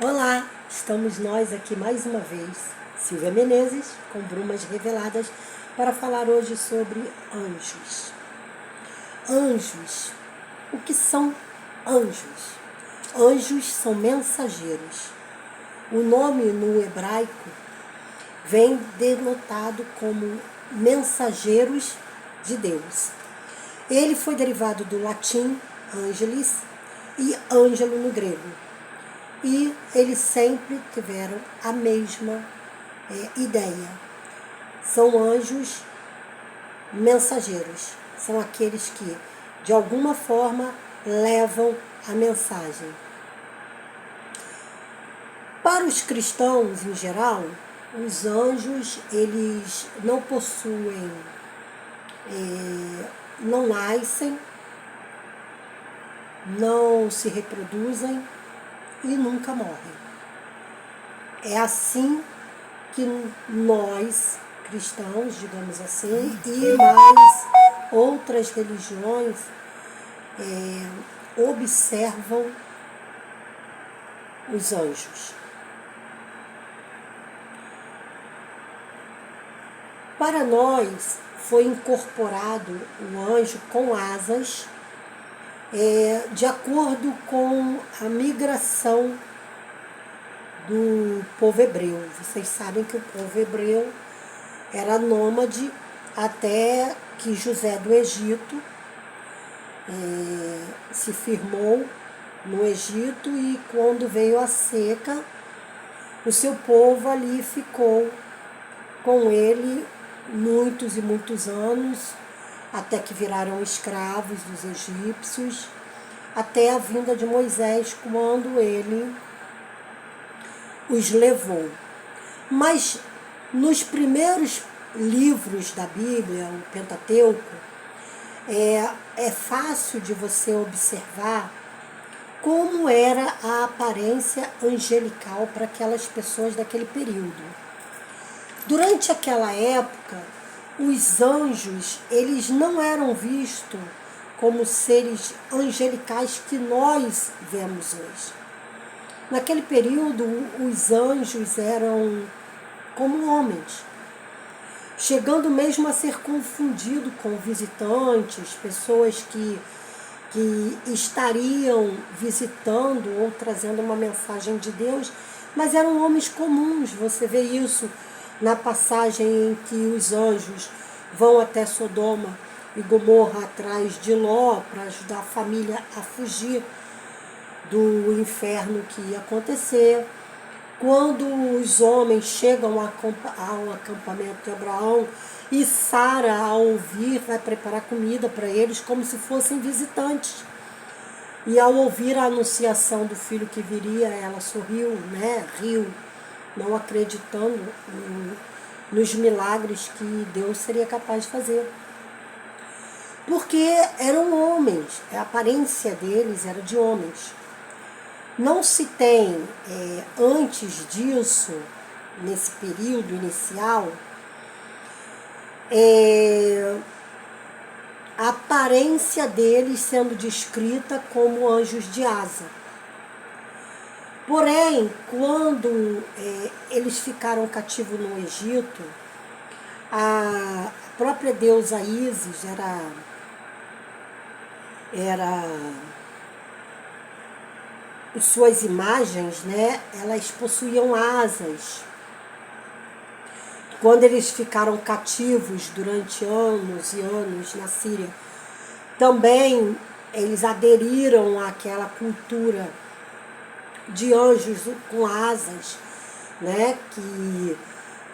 Olá, estamos nós aqui mais uma vez, Silvia Menezes, com Brumas Reveladas, para falar hoje sobre anjos. Anjos. O que são anjos? Anjos são mensageiros. O nome no hebraico vem denotado como mensageiros de Deus. Ele foi derivado do latim angelis e ângelo no grego. E eles sempre tiveram a mesma ideia. São anjos mensageiros. São aqueles que, de alguma forma, levam a mensagem. Para os cristãos, em geral, os anjos, eles não possuem, não nascem, não se reproduzem e nunca morrem. É assim que nós, cristãos, digamos assim, e mais outras religiões observam os anjos. Para nós foi incorporado o anjo com asas, de acordo com a migração do povo hebreu. Vocês sabem que o povo hebreu era nômade até que José do Egito se firmou no Egito, e quando veio a seca, o seu povo ali ficou com ele muitos e muitos anos, até que viraram escravos dos egípcios, até a vinda de Moisés, quando ele os levou. Mas nos primeiros livros da Bíblia, o Pentateuco, é fácil de você observar como era a aparência angelical para aquelas pessoas daquele período. Durante aquela época, os anjos, eles não eram vistos como seres angelicais que nós vemos hoje. Naquele período, os anjos eram como homens, chegando mesmo a ser confundido com visitantes, pessoas que estariam visitando ou trazendo uma mensagem de Deus, mas eram homens comuns. Você vê isso na passagem em que os anjos vão até Sodoma e Gomorra atrás de Ló para ajudar a família a fugir do inferno que ia acontecer. Quando os homens chegam ao acampamento de Abraão e Sara, ao ouvir, vai preparar comida para eles como se fossem visitantes. E ao ouvir a anunciação do filho que viria, ela sorriu, riu, não acreditando nos milagres que Deus seria capaz de fazer. Porque eram homens, a aparência deles era de homens. Não se tem, antes disso, nesse período inicial, a aparência deles sendo descrita como anjos de asa. Porém, quando eles ficaram cativos no Egito, a própria deusa Ísis suas imagens, elas possuíam asas. Quando eles ficaram cativos durante anos e anos na Síria, também eles aderiram àquela cultura de anjos com asas, que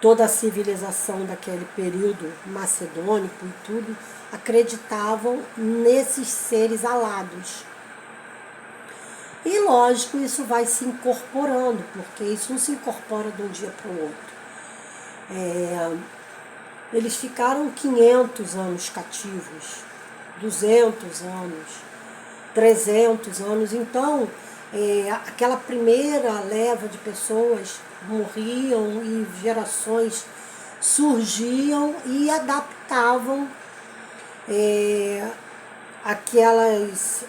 toda a civilização daquele período macedônico e tudo acreditavam nesses seres alados. E lógico, isso vai se incorporando, porque isso não se incorpora de um dia para o outro. Eles ficaram 500 anos cativos, 200 anos, 300 anos. Então, aquela primeira leva de pessoas morriam e gerações surgiam e adaptavam aquelas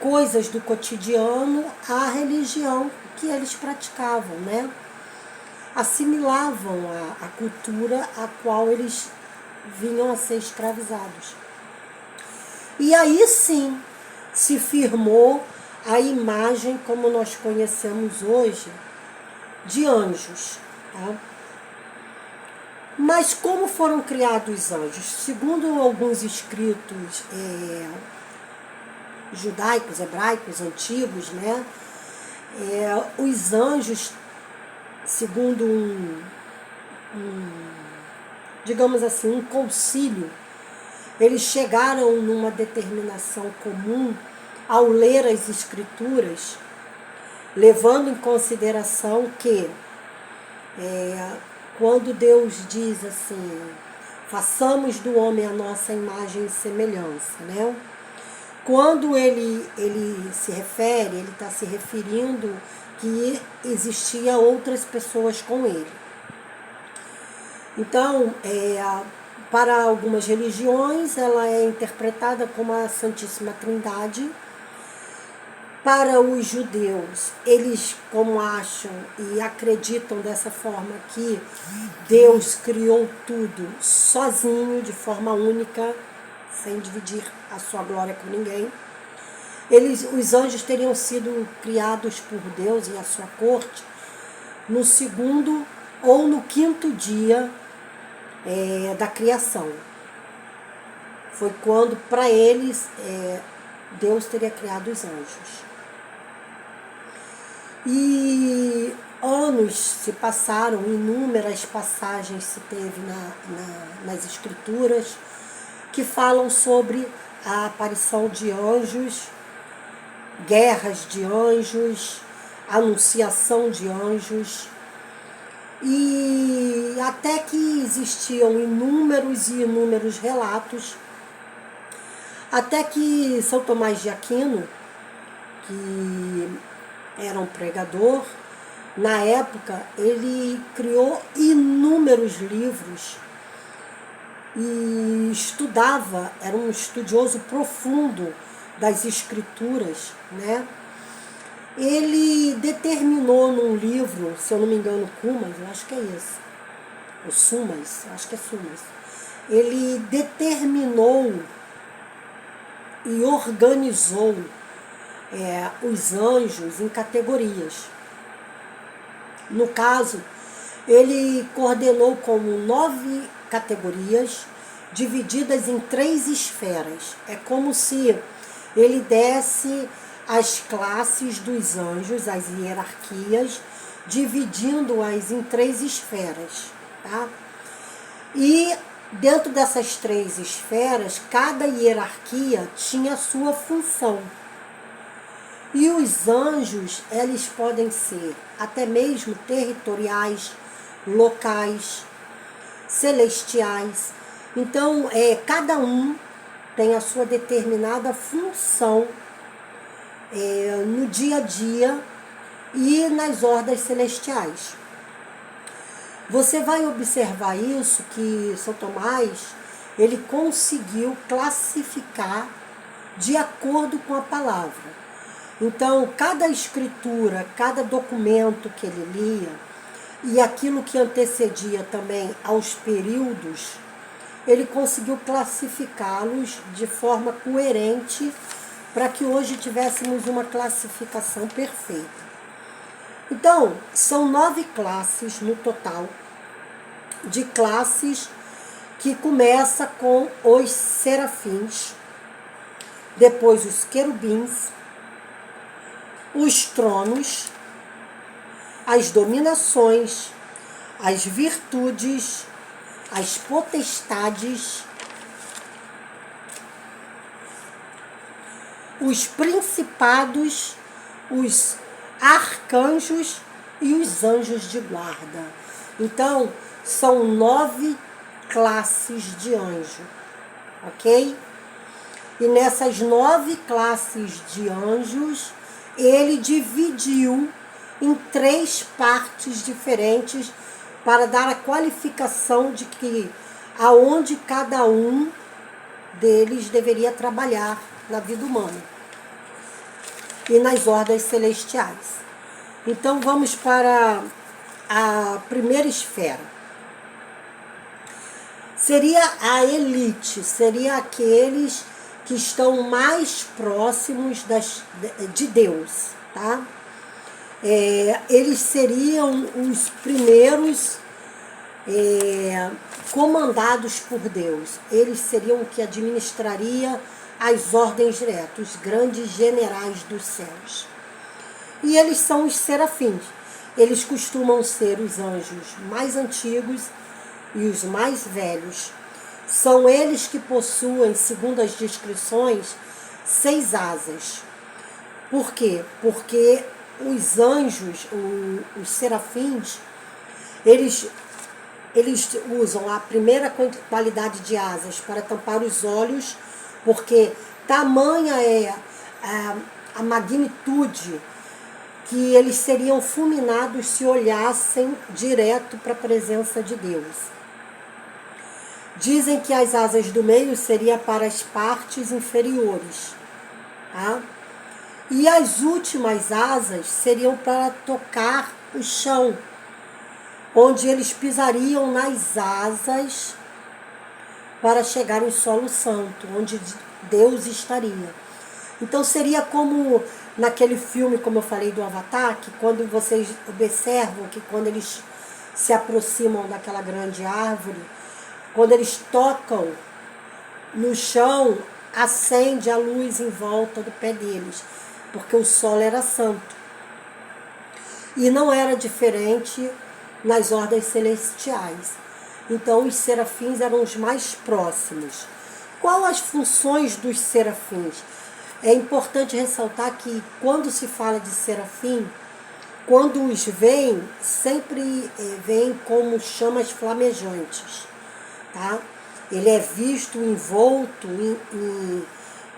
coisas do cotidiano à religião que eles praticavam, né? Assimilavam a cultura a qual eles vinham a ser escravizados. E aí sim se firmou a imagem como nós conhecemos hoje de anjos. Tá? Mas como foram criados os anjos? Segundo alguns escritos judaicos, hebraicos, antigos, né? Os anjos, segundo digamos assim, um concílio, eles chegaram numa determinação comum ao ler as escrituras, levando em consideração que quando Deus diz assim, façamos do homem a nossa imagem e semelhança, né? Quando ele se refere, ele está se referindo que existia outras pessoas com ele. Então, para algumas religiões, ela é interpretada como a Santíssima Trindade. Para os judeus, eles como acham e acreditam dessa forma que Deus criou tudo sozinho, de forma única, sem dividir a sua glória com ninguém. Os anjos teriam sido criados por Deus em a sua corte no 2º ou no 5º dia da criação. Foi quando, para eles, Deus teria criado os anjos. E anos se passaram, inúmeras passagens se teve nas escrituras que falam sobre a aparição de anjos, guerras de anjos, anunciação de anjos, e até que existiam inúmeros e inúmeros relatos, até que São Tomás de Aquino, que era um pregador, na época ele criou inúmeros livros e estudava, era um estudioso profundo das escrituras, né? Ele determinou num livro, se eu não me engano, Cumas, eu acho que é esse, ou Sumas, acho que é Sumas, ele determinou e organizou os anjos em categorias. No caso, ele coordenou como 9 categorias divididas em 3 esferas. É como se ele desse as classes dos anjos, as hierarquias, dividindo-as em 3 esferas. Tá? E dentro dessas 3 esferas, cada hierarquia tinha a sua função. E os anjos, eles podem ser até mesmo territoriais, locais, celestiais. Então, cada um tem a sua determinada função no dia a dia e nas hordas celestiais. Você vai observar isso, que São Tomás, ele conseguiu classificar de acordo com a palavra. Então, cada escritura, cada documento que ele lia, e aquilo que antecedia também aos períodos, ele conseguiu classificá-los de forma coerente para que hoje tivéssemos uma classificação perfeita. Então, são 9 classes no total, de classes que começa com os serafins, depois os querubins, os tronos, as dominações, as virtudes, as potestades, os principados, os arcanjos e os anjos de guarda. Então, são 9 classes de anjo, ok? E nessas 9 classes de anjos, ele dividiu em 3 partes diferentes para dar a qualificação de que aonde cada um deles deveria trabalhar na vida humana. e nas ordens celestiais. Então vamos para a primeira esfera. Seria a elite, seria aqueles que estão mais próximos de Deus, tá? Eles seriam os primeiros comandados por Deus. Eles seriam o que administraria as ordens diretas, os grandes generais dos céus. E eles são os serafins. Eles costumam ser os anjos mais antigos e os mais velhos. São eles que possuem, segundo as descrições, 6 asas. Por quê? Porque os anjos, os serafins, eles usam a primeira qualidade de asas para tampar os olhos, porque tamanha é a magnitude que eles seriam fulminados se olhassem direto para a presença de Deus. Dizem que as asas do meio seriam para as partes inferiores, tá? E as últimas asas seriam para tocar o chão, onde eles pisariam nas asas para chegar em solo santo, onde Deus estaria. Então seria como naquele filme, como eu falei, do Avatar, que quando vocês observam que quando eles se aproximam daquela grande árvore, quando eles tocam no chão, acende a luz em volta do pé deles, porque o solo era santo. E não era diferente nas ordens celestiais. Então os serafins eram os mais próximos. Qual as funções dos serafins? É importante ressaltar que quando se fala de serafim, quando os veem, sempre vêm como chamas flamejantes, tá? Ele é visto envolto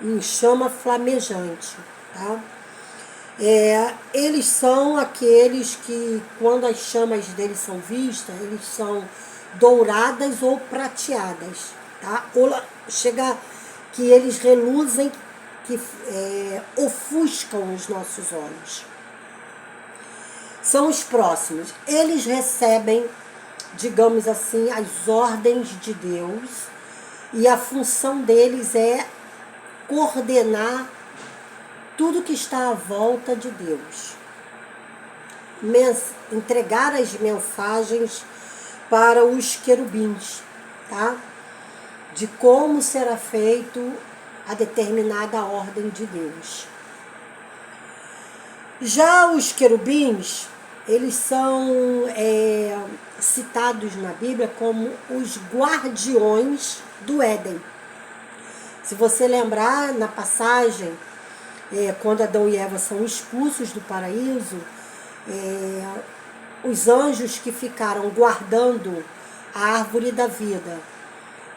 em chama flamejante, tá? Eles são aqueles que, quando as chamas deles são vistas, eles são douradas ou prateadas, tá? Ou chega que eles reluzem, que ofuscam os nossos olhos. São os próximos. Eles recebem, digamos assim, as ordens de Deus, e a função deles é coordenar tudo que está à volta de Deus. Entregar as mensagens para os querubins, tá? De como será feito a determinada ordem de Deus. Já os querubins, eles são citados na Bíblia como os guardiões do Éden. Se você lembrar, na passagem, quando Adão e Eva são expulsos do paraíso, os anjos que ficaram guardando a árvore da vida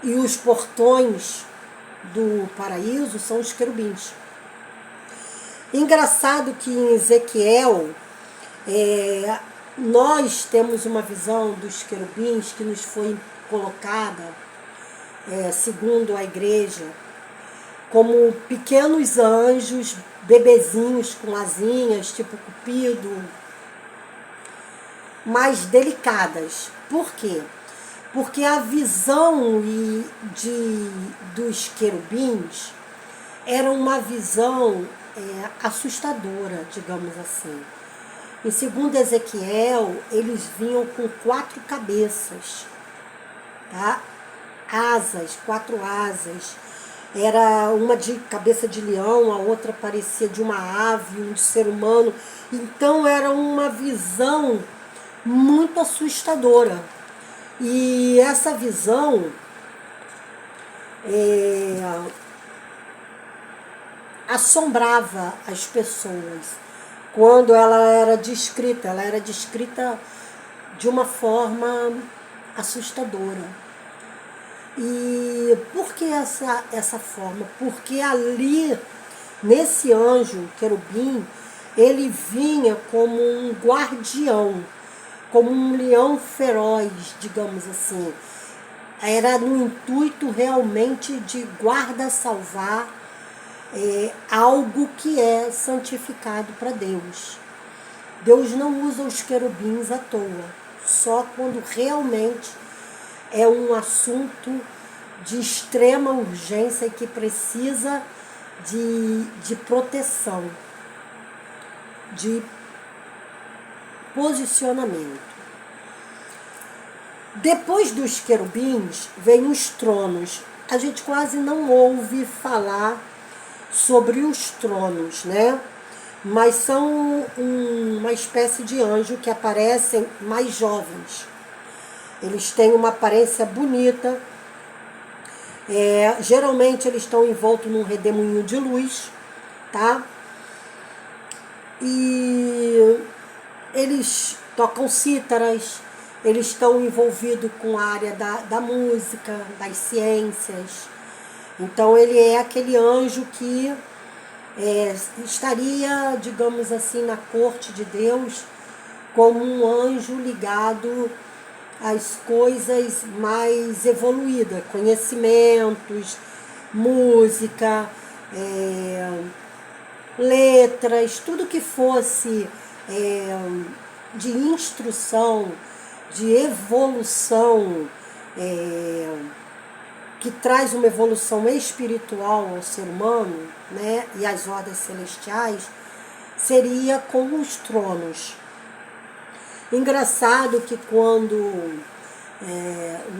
e os portões do paraíso são os querubins. Engraçado que em Ezequiel, nós temos uma visão dos querubins que nos foi colocada, segundo a igreja, como pequenos anjos, bebezinhos com asinhas, tipo Cupido, mais delicadas. Por quê? Porque a visão dos querubins era uma visão assustadora, digamos assim. Em 2 Ezequiel, eles vinham com 4 cabeças, tá? Asas, 4 asas. Era uma de cabeça de leão, a outra parecia de uma ave, um de ser humano. Então era uma visão muito assustadora. E essa visão assombrava as pessoas quando ela era descrita de uma forma assustadora. E por que essa forma? Porque ali, nesse anjo querubim, ele vinha como um guardião, como um leão feroz, digamos assim. Era no intuito realmente de guarda-salvar algo que é santificado para Deus. Deus não usa os querubins à toa, só quando realmente é um assunto de extrema urgência e que precisa de proteção, de posicionamento. Depois dos querubins, vem os tronos. A gente quase não ouve falar sobre os tronos, né? Mas são uma espécie de anjo que aparecem mais jovens. Eles têm uma aparência bonita. Geralmente eles estão envoltos num redemoinho de luz, tá? E eles tocam cítaras, eles estão envolvidos com a área da música, das ciências. Então ele é aquele anjo que estaria, digamos assim, na corte de Deus como um anjo ligado às coisas mais evoluídas, conhecimentos, música, letras, tudo que fosse de instrução, de evolução, que traz uma evolução espiritual ao ser humano, né, e às ordens celestiais, seria com os tronos. Engraçado que quando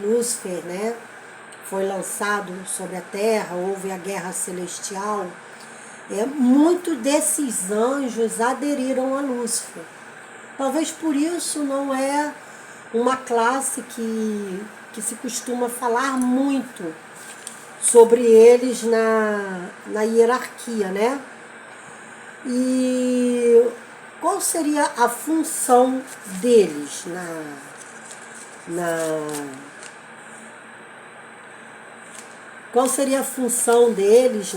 Lúcifer, né, foi lançado sobre a Terra, houve a guerra celestial, muitos desses anjos aderiram a Lúcifer. Talvez por isso não é uma classe que se costuma falar muito sobre eles na hierarquia, né? E qual seria a função deles qual seria a função deles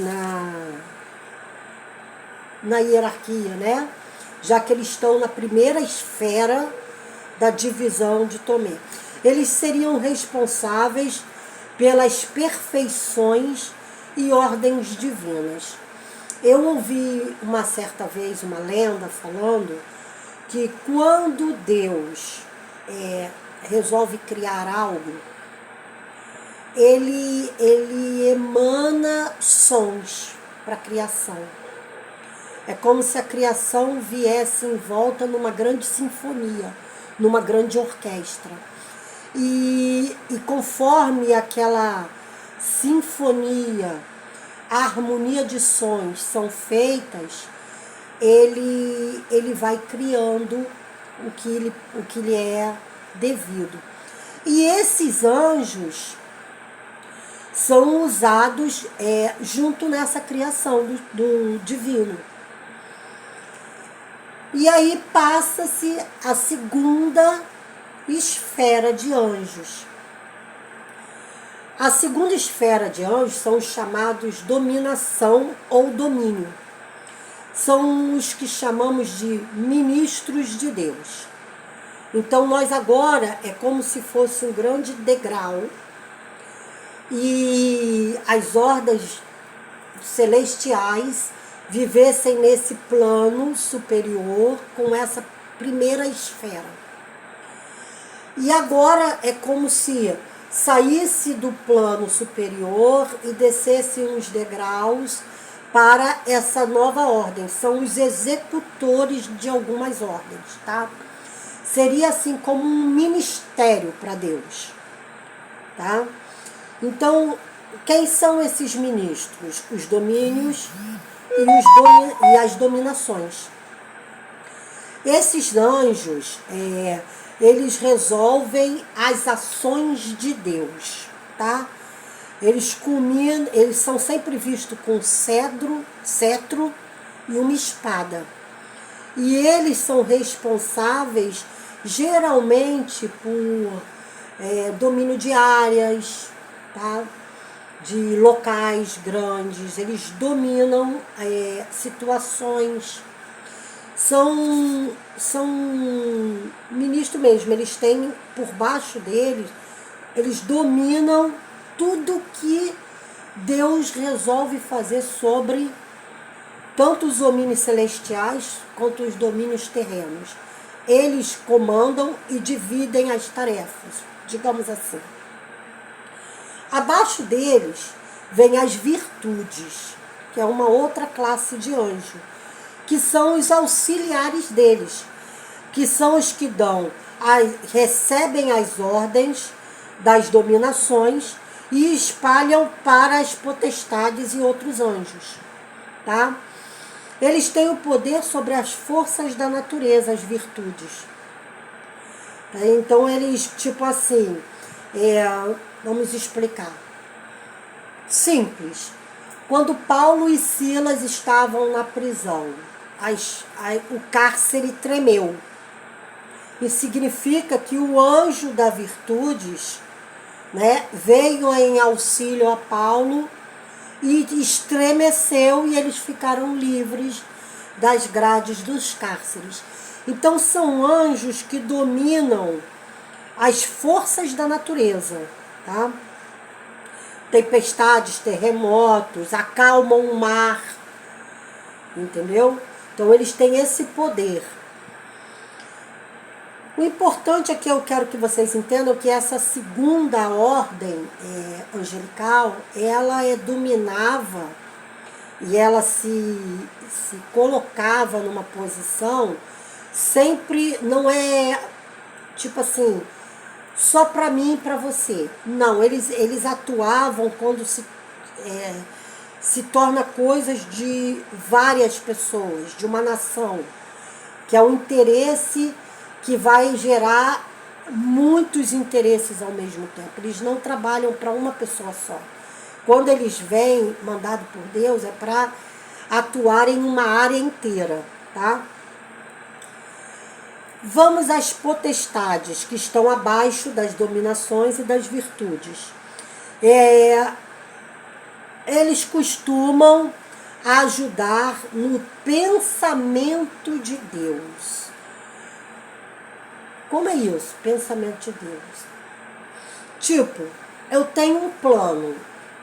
na hierarquia, né? Já que eles estão na primeira esfera da divisão de Tomé. Eles seriam responsáveis pelas perfeições e ordens divinas. Eu ouvi uma certa vez uma lenda falando que quando Deus resolve criar algo, ele emana sons para a criação. É como se a criação viesse em volta numa grande sinfonia, numa grande orquestra. E conforme aquela sinfonia, a harmonia de sons são feitas, ele vai criando o que lhe é devido. E esses anjos são usados junto nessa criação do divino. E aí passa-se a segunda esfera de anjos. A segunda esfera de anjos são os chamados dominação ou domínio. São os que chamamos de ministros de Deus. Então nós agora é como se fosse um grande degrau e as ordens celestiais vivessem nesse plano superior com essa primeira esfera. E agora é como se saísse do plano superior e descesse uns degraus para essa nova ordem. São os executores de algumas ordens, tá? Seria assim como um ministério para Deus, tá? Então, quem são esses ministros? Os domínios e as dominações. Esses anjos, eles resolvem as ações de Deus, tá? Eles são sempre vistos com cetro e uma espada. E eles são responsáveis, geralmente, por domínio de áreas, tá? De locais grandes. Eles dominam situações. São ministros mesmo, eles têm por baixo deles, eles dominam tudo que Deus resolve fazer sobre tanto os domínios celestiais quanto os domínios terrenos. Eles comandam e dividem as tarefas, digamos assim. Abaixo deles vem as virtudes, que é uma outra classe de anjo, que são os auxiliares deles, que são os que recebem as ordens das dominações e espalham para as potestades e outros anjos, tá? Eles têm o poder sobre as forças da natureza, as virtudes. Então eles, tipo assim, vamos explicar. Simples. Quando Paulo e Silas estavam na prisão, o cárcere tremeu. Isso significa que o anjo da virtudes, né, veio em auxílio a Paulo e estremeceu e eles ficaram livres das grades dos cárceres. Então são anjos que dominam as forças da natureza, tá? Tempestades, terremotos, acalmam o mar, entendeu? Então eles têm esse poder. O importante é que eu quero que vocês entendam que essa segunda ordem angelical, ela dominava e ela se colocava numa posição, sempre não é tipo assim, só para mim e para você. Não, eles atuavam quando se torna coisas de várias pessoas, de uma nação, que é um interesse que vai gerar muitos interesses ao mesmo tempo. Eles não trabalham para uma pessoa só. Quando eles vêm, mandado por Deus, é para atuar em uma área inteira, tá? Vamos às potestades, que estão abaixo das dominações e das virtudes. Eles costumam ajudar no pensamento de Deus. Como é isso? Pensamento de Deus. Tipo, eu tenho um plano.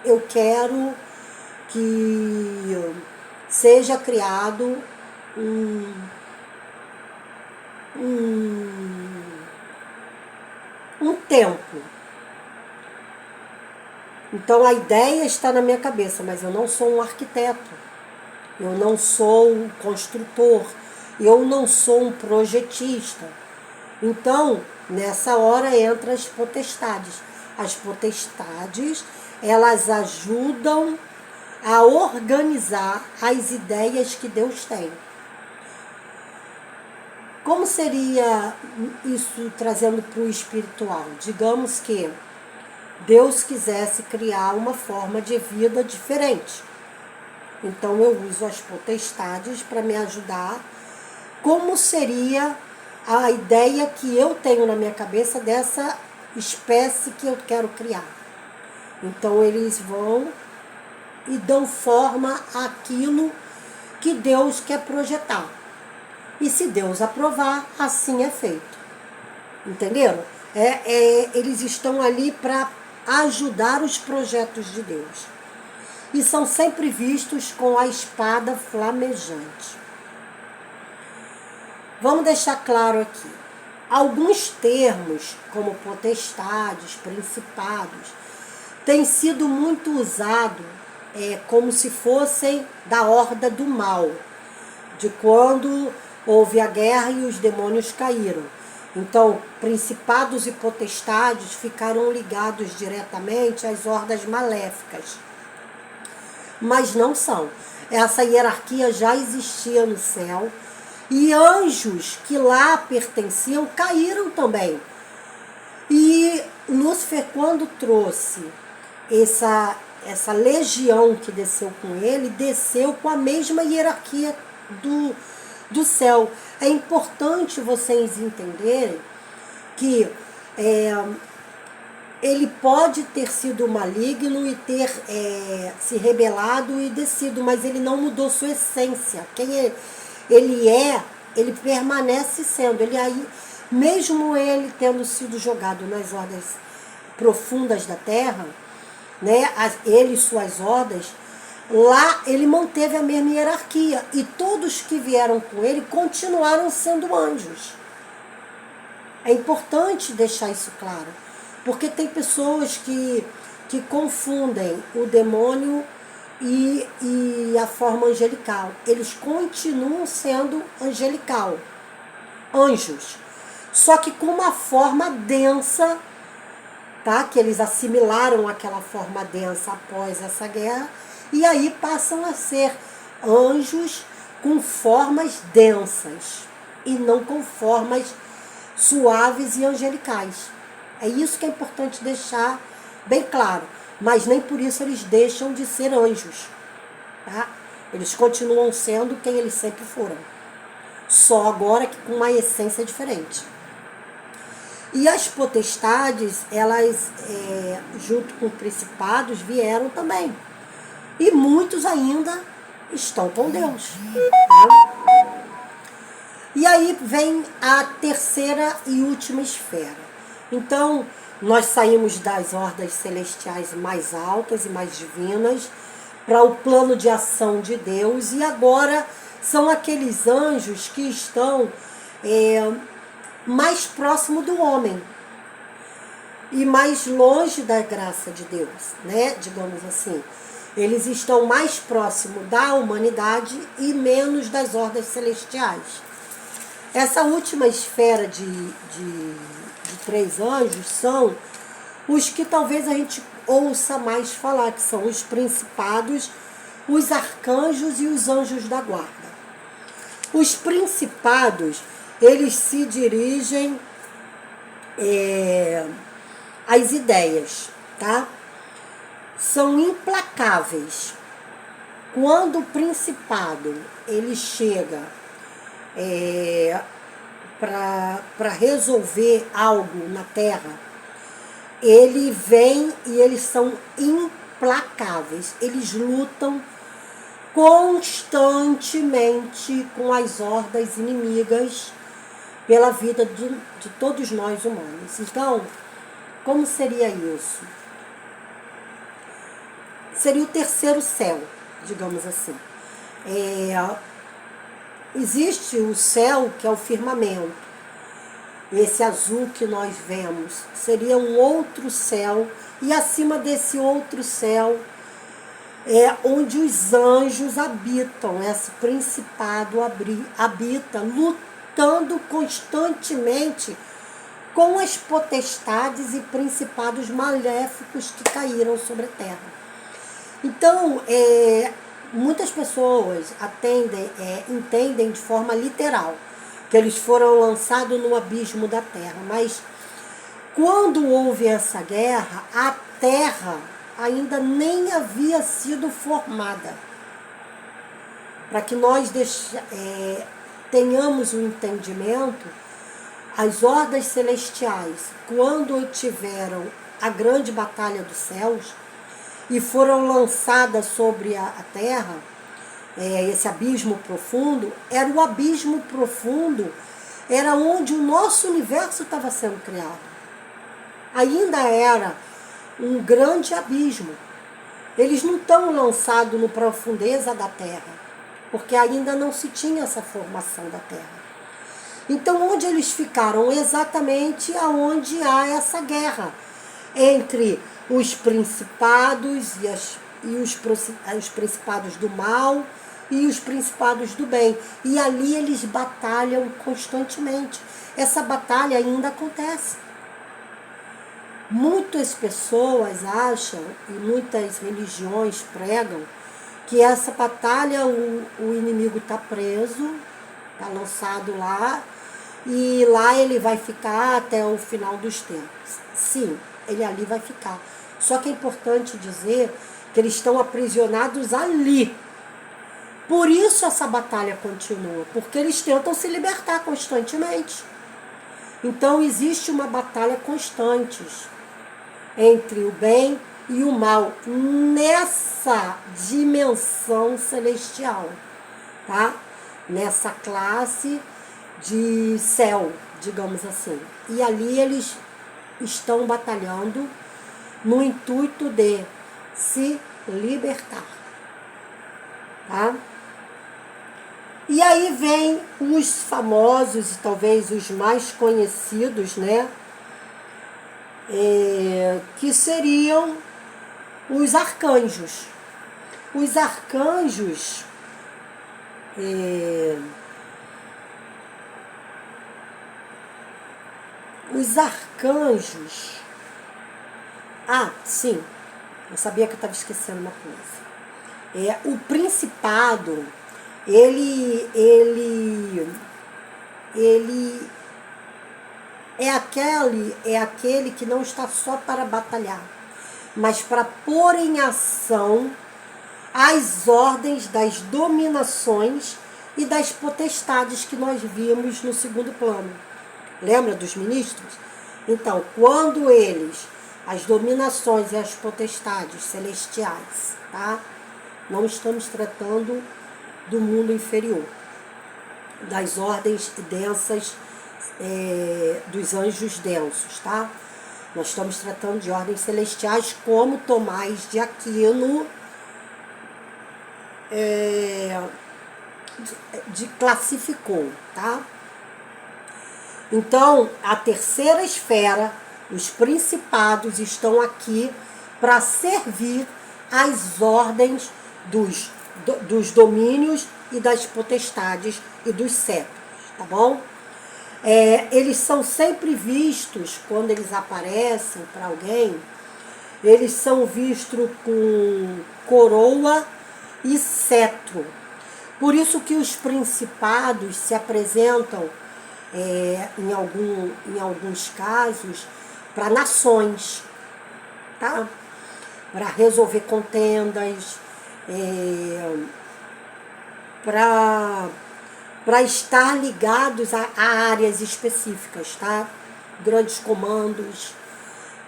Eu quero que seja criado um templo. Então a ideia está na minha cabeça, mas eu não sou um arquiteto. Eu não sou um construtor. Eu não sou um projetista. Então, nessa hora entra as potestades. As potestades, elas ajudam a organizar as ideias que Deus tem. Como seria isso trazendo para o espiritual? Digamos que Deus quisesse criar uma forma de vida diferente. Então eu uso as potestades para me ajudar. Como seria a ideia que eu tenho na minha cabeça dessa espécie que eu quero criar? Então eles vão e dão forma àquilo que Deus quer projetar. E se Deus aprovar, assim é feito. Entenderam? Eles estão ali para ajudar os projetos de Deus. E são sempre vistos com a espada flamejante. Vamos deixar claro aqui. Alguns termos, como potestades, principados, têm sido muito usados como se fossem da horda do mal, de quando houve a guerra e os demônios caíram. Então, principados e potestades ficaram ligados diretamente às hordas maléficas. Mas não são. Essa hierarquia já existia no céu e anjos que lá pertenciam caíram também. E Lúcifer, quando trouxe essa legião que desceu com ele, desceu com a mesma hierarquia do céu. É importante vocês entenderem que ele pode ter sido maligno e ter se rebelado e descido, mas ele não mudou sua essência. Quem ele permanece sendo. Mesmo ele tendo sido jogado nas hordas profundas da terra, né, ele e suas hordas, Lá ele manteve a mesma hierarquia e todos que vieram com ele continuaram sendo anjos. É importante deixar isso claro, porque tem pessoas que confundem o demônio e a forma angelical. Eles continuam sendo angelical, anjos, só que com uma forma densa, tá? Que eles assimilaram aquela forma densa após essa guerra, e aí passam a ser anjos com formas densas e não com formas suaves e angelicais. É isso que é importante deixar bem claro. Mas nem por isso eles deixam de ser anjos. Tá? Eles continuam sendo quem eles sempre foram. Só agora que com uma essência diferente. E as potestades, elas, junto com principados, vieram também. E muitos ainda estão com Deus. Tá? E aí vem a terceira e última esfera. Então, nós saímos das hordas celestiais mais altas e mais divinas para o plano de ação de Deus, e agora são aqueles anjos que estão mais próximo do homem e mais longe da graça de Deus, né? Digamos assim. Eles estão mais próximo da humanidade e menos das hordas celestiais. Essa última esfera de 3 anjos são os que talvez a gente ouça mais falar, que são os principados, os arcanjos e os anjos da guarda. Os principados, eles se dirigem às ideias, tá? São implacáveis. Quando o principado ele chega para resolver algo na Terra, ele vem e eles são implacáveis. Eles lutam constantemente com as hordas inimigas pela vida de todos nós humanos. Então, como seria isso? Seria o terceiro céu, digamos assim. Existe o céu, que é o firmamento. Esse azul que nós vemos seria um outro céu, e acima desse outro céu é onde os anjos habitam. Esse principado habita, lutando constantemente com as potestades e principados maléficos que caíram sobre a terra. Então, muitas pessoas entendem de forma literal que eles foram lançados no abismo da terra, mas quando houve essa guerra, a terra ainda nem havia sido formada. Para que nós tenhamos um entendimento, as hordas celestiais, quando tiveram a grande batalha dos céus e foram lançadas sobre a terra, esse abismo profundo, era o abismo profundo, era onde o nosso universo estava sendo criado. Ainda era um grande abismo. Eles não estão lançados na profundeza da terra, porque ainda não se tinha essa formação da terra. Então, onde eles ficaram? Exatamente aonde há essa guerra entre os principados e os principados do mal e os principados do bem. E ali eles batalham constantemente. Essa batalha ainda acontece. Muitas pessoas acham, e muitas religiões pregam, que essa batalha o inimigo está preso, está lançado lá, e lá ele vai ficar até o final dos tempos. Sim, ele ali vai ficar. Só que é importante dizer que eles estão aprisionados ali. Por isso essa batalha continua, porque eles tentam se libertar constantemente. Então existe uma batalha constante entre o bem e o mal nessa dimensão celestial, tá? Nessa classe de céu, digamos assim. E ali eles estão batalhando no intuito de se libertar. tá? E aí vem os famosos, e talvez os mais conhecidos, né? Que seriam os arcanjos. Os arcanjos, sim, eu sabia que eu estava esquecendo uma coisa. O principado, ele é aquele que não está só para batalhar, mas para pôr em ação as ordens das dominações e das potestades que nós vimos no segundo plano. Lembra dos ministros? Então, quando eles, as dominações e as potestades celestiais, tá? Não estamos tratando do mundo inferior, das ordens densas, dos anjos densos, tá? Nós estamos tratando de ordens celestiais, como Tomás de Aquino classificou, tá? Então, a terceira esfera, os principados, estão aqui para servir às ordens dos domínios e das potestades e dos cetros, tá bom? Eles são sempre vistos, quando eles aparecem para alguém, eles são vistos com coroa e cetro. Por isso que os principados se apresentam, em alguns casos, para nações, tá? Para resolver contendas, para estar ligados a áreas específicas, tá? Grandes comandos.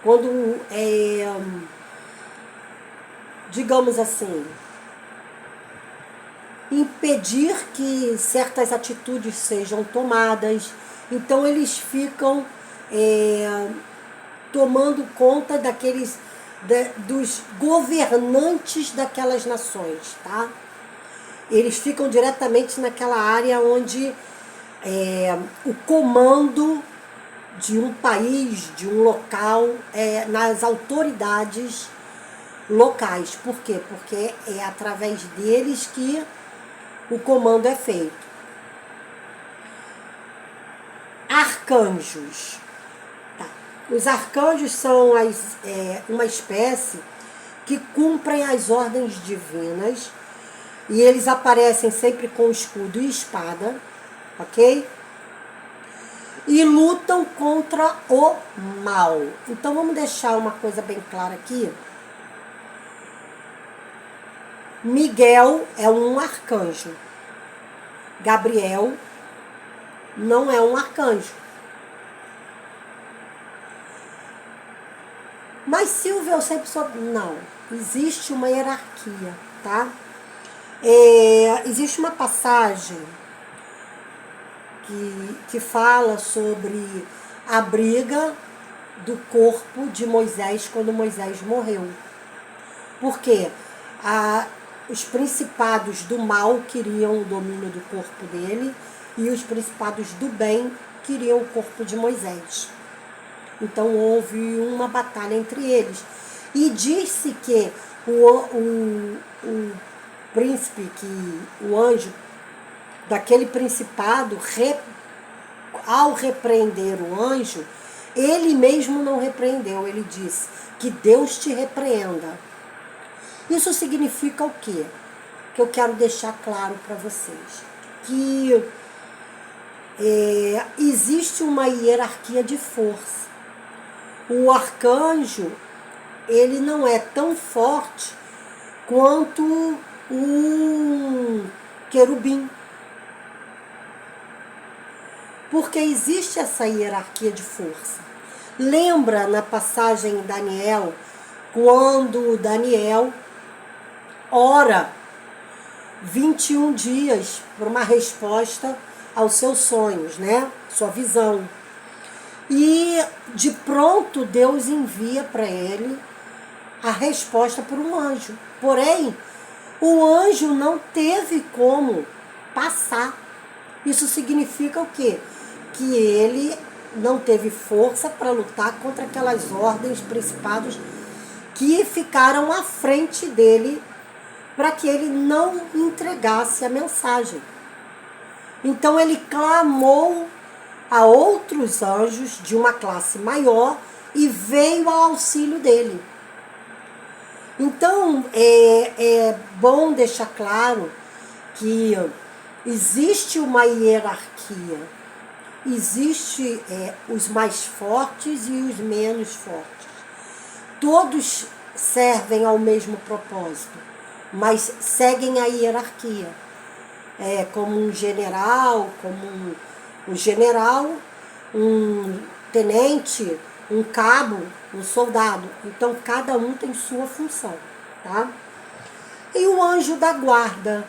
Quando, digamos assim, impedir que certas atitudes sejam tomadas. Então eles ficam tomando conta dos governantes daquelas nações, tá? Eles ficam diretamente naquela área onde o comando de um país, de um local, nas autoridades locais. Por quê? Porque é através deles que o comando é feito. Arcanjos. Tá. Os arcanjos são uma espécie que cumprem as ordens divinas, e eles aparecem sempre com escudo e espada, ok? E lutam contra o mal. Então vamos deixar uma coisa bem clara aqui. Miguel é um arcanjo. Gabriel não é um arcanjo. Mas Silvia, eu sempre soube. Não, existe uma hierarquia, tá? Existe uma passagem que fala sobre a briga do corpo de Moisés quando Moisés morreu. Por quê? Os principados do mal queriam o domínio do corpo dele e os principados do bem queriam o corpo de Moisés. Então houve uma batalha entre eles. E disse que o príncipe, o anjo daquele principado, ao repreender o anjo, ele mesmo não repreendeu. Ele disse: que Deus te repreenda. Isso significa o quê? Que eu quero deixar claro para vocês. Que existe uma hierarquia de força. O arcanjo, ele não é tão forte quanto um querubim. Porque existe essa hierarquia de força. Lembra na passagem em Daniel, quando Daniel ora 21 dias por uma resposta aos seus sonhos, né? Sua visão. E de pronto Deus envia para ele a resposta por um anjo. Porém, o anjo não teve como passar. Isso significa o quê? Que ele não teve força para lutar contra aquelas ordens, principados que ficaram à frente dele para que ele não entregasse a mensagem. Então ele clamou a outros anjos de uma classe maior e veio ao auxílio dele. Então é bom deixar claro que existe uma hierarquia, existe os mais fortes e os menos fortes. Todos servem ao mesmo propósito, mas seguem a hierarquia. Como um general, um tenente, um cabo, um soldado. Então cada um tem sua função, tá? E o anjo da guarda,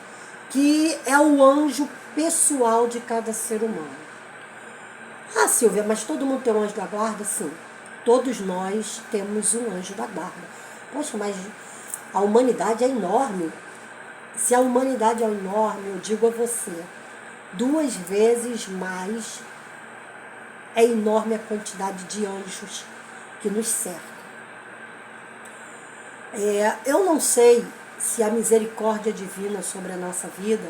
que é o anjo pessoal de cada ser humano. Ah, Silvia, mas todo mundo tem um anjo da guarda? Sim, todos nós temos um anjo da guarda. Poxa, mas a humanidade é enorme. Se a humanidade é enorme, eu digo a você, 2 vezes mais é enorme a quantidade de anjos que nos cercam. Eu não sei se a misericórdia divina sobre a nossa vida,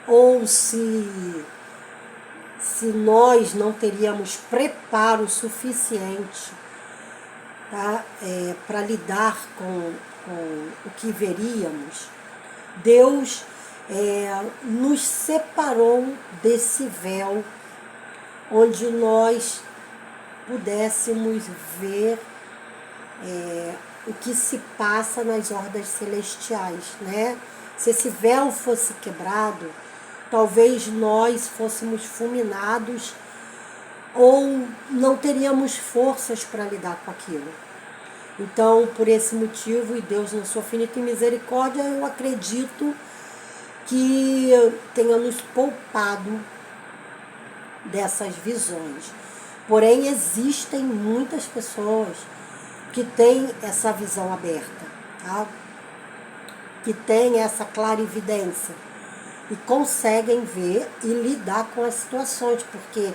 ou se nós não teríamos preparo suficiente, tá? Para lidar com o que veríamos. Deus nos separou desse véu onde nós pudéssemos ver o que se passa nas ordens celestiais, né? Se esse véu fosse quebrado, talvez nós fôssemos fulminados ou não teríamos forças para lidar com aquilo. Então, por esse motivo, e Deus na sua infinita misericórdia, eu acredito que tenha nos poupado dessas visões. Porém, existem muitas pessoas que têm essa visão aberta, tá? Que têm essa clarividência e conseguem ver e lidar com as situações, porque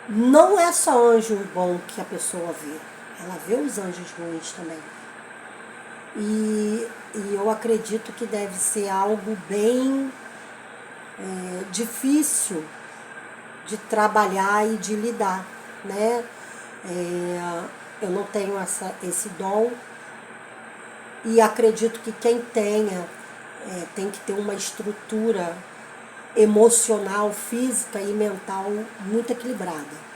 não é só anjo bom que a pessoa vê, ela vê os anjos ruins também. E eu acredito que deve ser algo bem difícil de trabalhar e de lidar, né? Eu não tenho esse dom e acredito que quem tenha tem que ter uma estrutura emocional, física e mental muito equilibrada.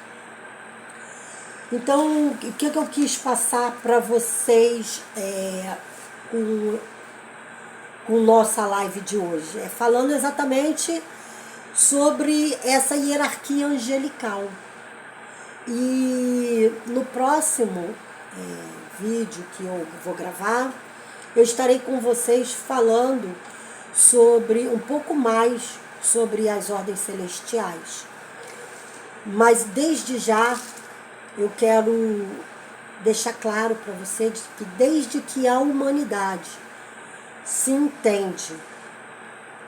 Então, o que eu quis passar para vocês com nossa live de hoje? Falando exatamente sobre essa hierarquia angelical. E no próximo vídeo que eu vou gravar, eu estarei com vocês falando sobre um pouco mais sobre as ordens celestiais. Mas desde já eu quero deixar claro para vocês que desde que a humanidade se entende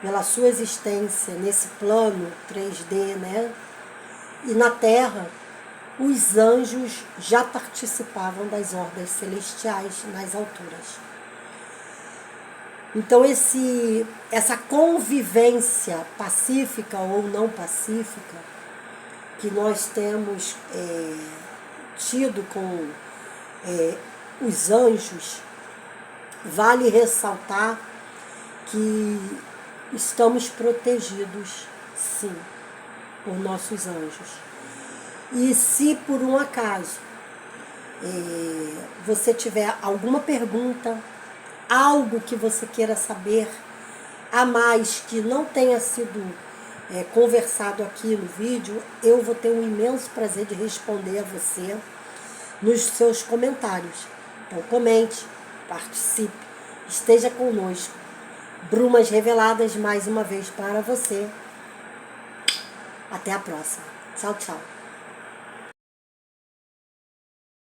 pela sua existência nesse plano 3D, né? E na Terra, os anjos já participavam das ordens celestiais nas alturas. Então essa convivência pacífica ou não pacífica que nós temos tido com os anjos, vale ressaltar que estamos protegidos, sim, por nossos anjos. E se por um acaso você tiver alguma pergunta, algo que você queira saber a mais que não tenha sido conversado aqui no vídeo, eu vou ter um imenso prazer de responder a você nos seus comentários. Então comente, participe, esteja conosco. Brumas reveladas mais uma vez para você. Até a próxima. Tchau, tchau.